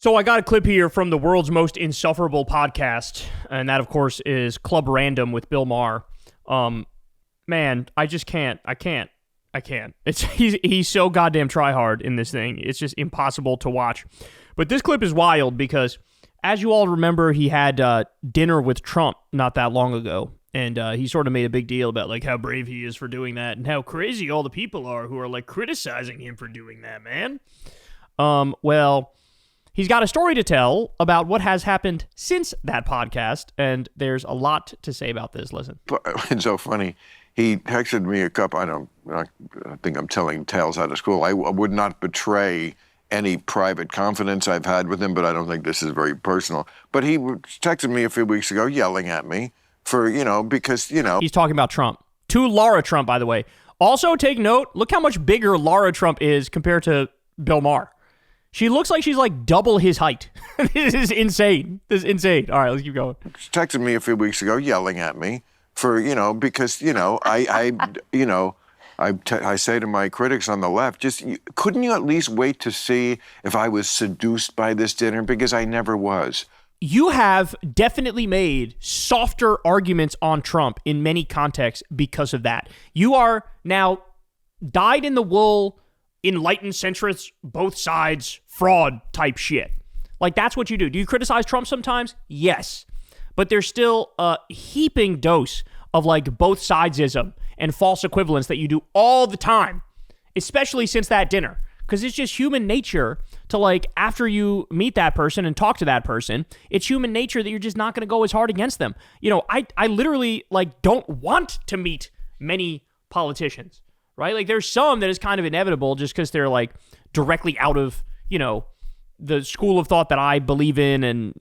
So I got a clip here from the world's most insufferable podcast, and that, of course, is Club Random with Bill Maher. Man, I just can't. I can't. He's so goddamn try-hard in this thing. It's just impossible to watch. But this clip is wild because, as you all remember, he had dinner with Trump not that long ago, and he sort of made a big deal about like how brave he is for doing that and how crazy all the people are who are like criticizing him for doing that, man. Well, he's got a story to tell about what has happened since that podcast, and there's a lot to say about this. Listen. It's so funny. He texted me I think I'm telling tales out of school. I would not betray any private confidence I've had with him, but I don't think this is very personal. But he texted me a few weeks ago yelling at me for, because. He's talking about Trump. To Laura Trump, by the way. Also, take note, look how much bigger Laura Trump is compared to Bill Maher. She looks like she's like double his height. This is insane. All right, let's keep going. Texted me a few weeks ago yelling at me for, because, I say to my critics on the left, couldn't you at least wait to see if I was seduced by this dinner? Because I never was. You have definitely made softer arguments on Trump in many contexts because of that. You are now dyed-in-the-wool, enlightened centrists, both sides, fraud type shit. Like, that's what you do. Do you criticize Trump sometimes? Yes. But there's still a heaping dose of like both sidesism and false equivalence that you do all the time, especially since that dinner. Because it's just human nature to like, after you meet that person and talk to that person, it's human nature that you're just not going to go as hard against them. I literally like don't want to meet many politicians, right? Like there's some that is kind of inevitable just because they're like directly out of, the school of thought that I believe in, and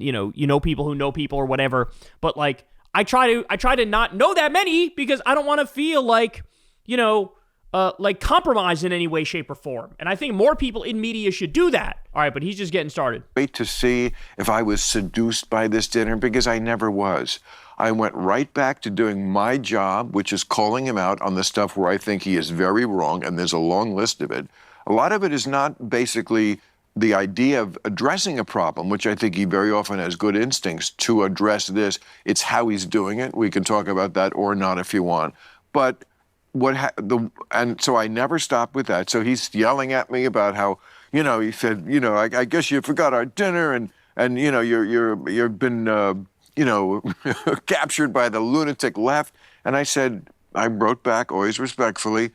people who know people or whatever. But like I try to not know that many because I don't want to feel like, like compromised in any way, shape, or form. And I think more people in media should do that. All right, but he's just getting started. Wait to see if I was seduced by this dinner, because I never was. I went right back to doing my job, which is calling him out on the stuff where I think he is very wrong, and there's a long list of it. A lot of it is not basically the idea of addressing a problem, which I think he very often has good instincts to address this. It's how he's doing it. We can talk about that or not if you want. But and so I never stopped with that. So he's yelling at me about how, he said, I guess you forgot our dinner, and you've been captured by the lunatic left. And I wrote back, always respectfully,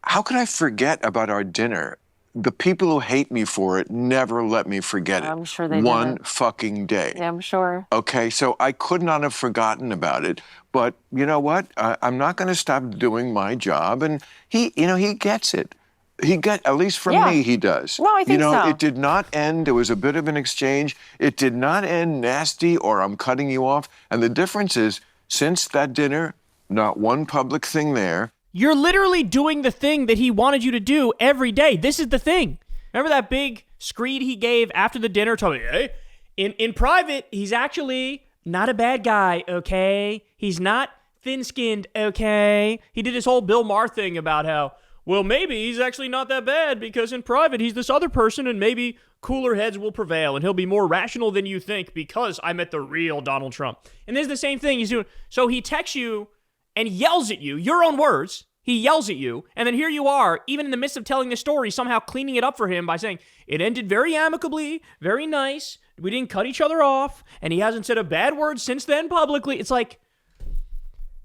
how could I forget about our dinner? The people who hate me for it never let me forget it. I'm sure they One didn't. fucking day. Yeah, I'm sure. Okay, so I could not have forgotten about it. But you know what? I'm not going to stop doing my job. And he gets it. At least from me, he does. No, I think so. It did not end. There was a bit of an exchange. It did not end nasty or I'm cutting you off. And the difference is, since that dinner, not one public thing there. You're literally doing the thing that he wanted you to do every day. This is the thing. Remember that big screed he gave after the dinner? Told me, hey, in private, he's actually not a bad guy, okay? He's not thin-skinned, okay? He did this whole Bill Maher thing about how, well, maybe he's actually not that bad because in private, he's this other person and maybe cooler heads will prevail and he'll be more rational than you think because I met the real Donald Trump. And this is the same thing he's doing. So he texts you and yells at you, your own words, he yells at you, and then here you are, even in the midst of telling the story, somehow cleaning it up for him by saying, it ended very amicably, very nice, we didn't cut each other off, and he hasn't said a bad word since then publicly. It's like,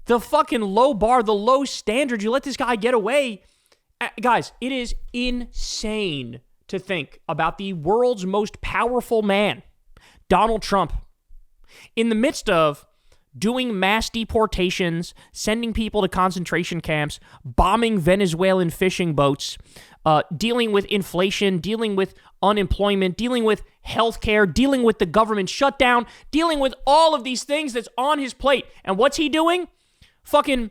the fucking low bar, the low standard, you let this guy get away. Guys, it is insane to think about the world's most powerful man, Donald Trump, in the midst of doing mass deportations, sending people to concentration camps, bombing Venezuelan fishing boats, dealing with inflation, dealing with unemployment, dealing with healthcare, dealing with the government shutdown, dealing with all of these things that's on his plate. And what's he doing? Fucking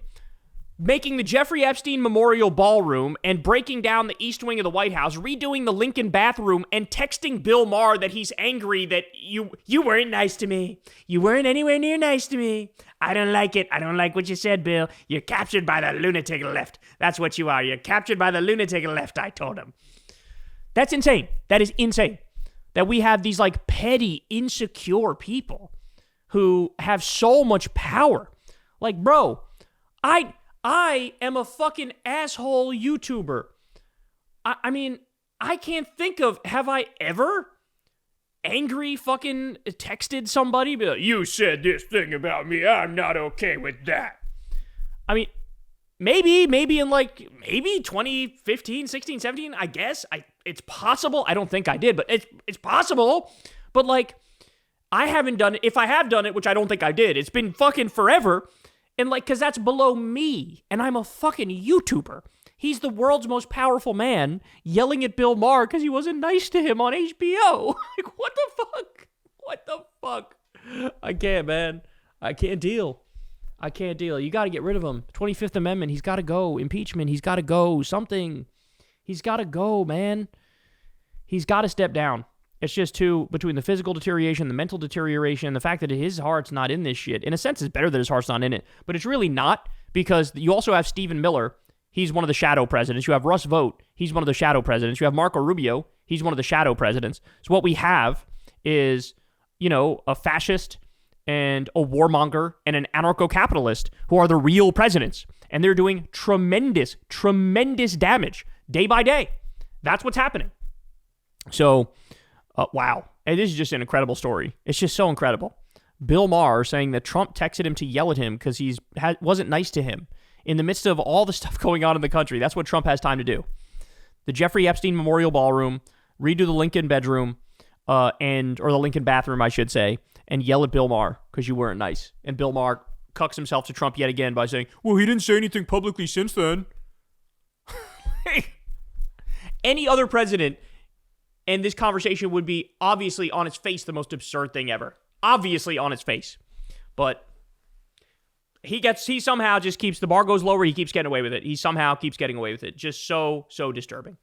making the Jeffrey Epstein Memorial Ballroom and breaking down the East Wing of the White House, redoing the Lincoln bathroom, and texting Bill Maher that he's angry that you weren't nice to me. You weren't anywhere near nice to me. I don't like it. I don't like what you said, Bill. You're captured by the lunatic left. That's what you are. You're captured by the lunatic left, I told him. That's insane. That is insane. that we have these like petty, insecure people who have so much power. Like, bro, I am a fucking asshole YouTuber. I mean, I can't think of, have I ever angry fucking texted somebody, be like, you said this thing about me, I'm not okay with that. I mean, maybe in like, maybe 2015, 16, 17, I guess. It's possible. I don't think I did, but it's possible. But like, I haven't done it. If I have done it, which I don't think I did, it's been fucking forever. And like, because that's below me, and I'm a fucking YouTuber. He's the world's most powerful man yelling at Bill Maher because he wasn't nice to him on HBO. Like, what the fuck? What the fuck? I can't, man. I can't deal. You got to get rid of him. 25th Amendment, he's got to go. Impeachment, he's got to go. Something. He's got to go, man. He's got to step down. It's just too, between the physical deterioration, the mental deterioration, the fact that his heart's not in this shit. In a sense, it's better that his heart's not in it, but it's really not, because you also have Stephen Miller. He's one of the shadow presidents. You have Russ Vought. He's one of the shadow presidents. You have Marco Rubio. He's one of the shadow presidents. So what we have is, a fascist and a warmonger and an anarcho-capitalist who are the real presidents. And they're doing tremendous, tremendous damage day by day. That's what's happening. So, wow. And this is just an incredible story. It's just so incredible. Bill Maher saying that Trump texted him to yell at him because he wasn't nice to him. In the midst of all the stuff going on in the country, that's what Trump has time to do. The Jeffrey Epstein Memorial Ballroom, redo the Lincoln bedroom, or the Lincoln bathroom, I should say, and yell at Bill Maher because you weren't nice. And Bill Maher cucks himself to Trump yet again by saying, well, he didn't say anything publicly since then. Any other president, and this conversation would be obviously on its face the most absurd thing ever. Obviously on its face. But he somehow just keeps, the bar goes lower, he keeps getting away with it. He somehow keeps getting away with it. Just so disturbing.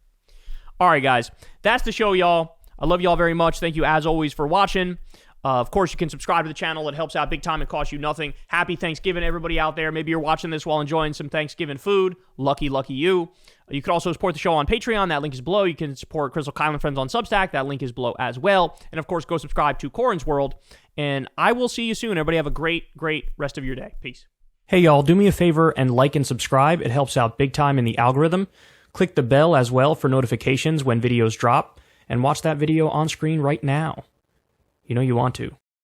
All right, guys. That's the show, y'all. I love y'all very much. Thank you, as always, for watching. Of course, you can subscribe to the channel. It helps out big time. It costs you nothing. Happy Thanksgiving, everybody out there. Maybe you're watching this while enjoying some Thanksgiving food. Lucky you. You can also support the show on Patreon. That link is below. You can support Crystal Kyle and Friends on Substack. That link is below as well. And, of course, go subscribe to Corin's World. And I will see you soon. Everybody have a great, great rest of your day. Peace. Hey, y'all, do me a favor and like and subscribe. It helps out big time in the algorithm. Click the bell as well for notifications when videos drop. And watch that video on screen right now. You know you want to.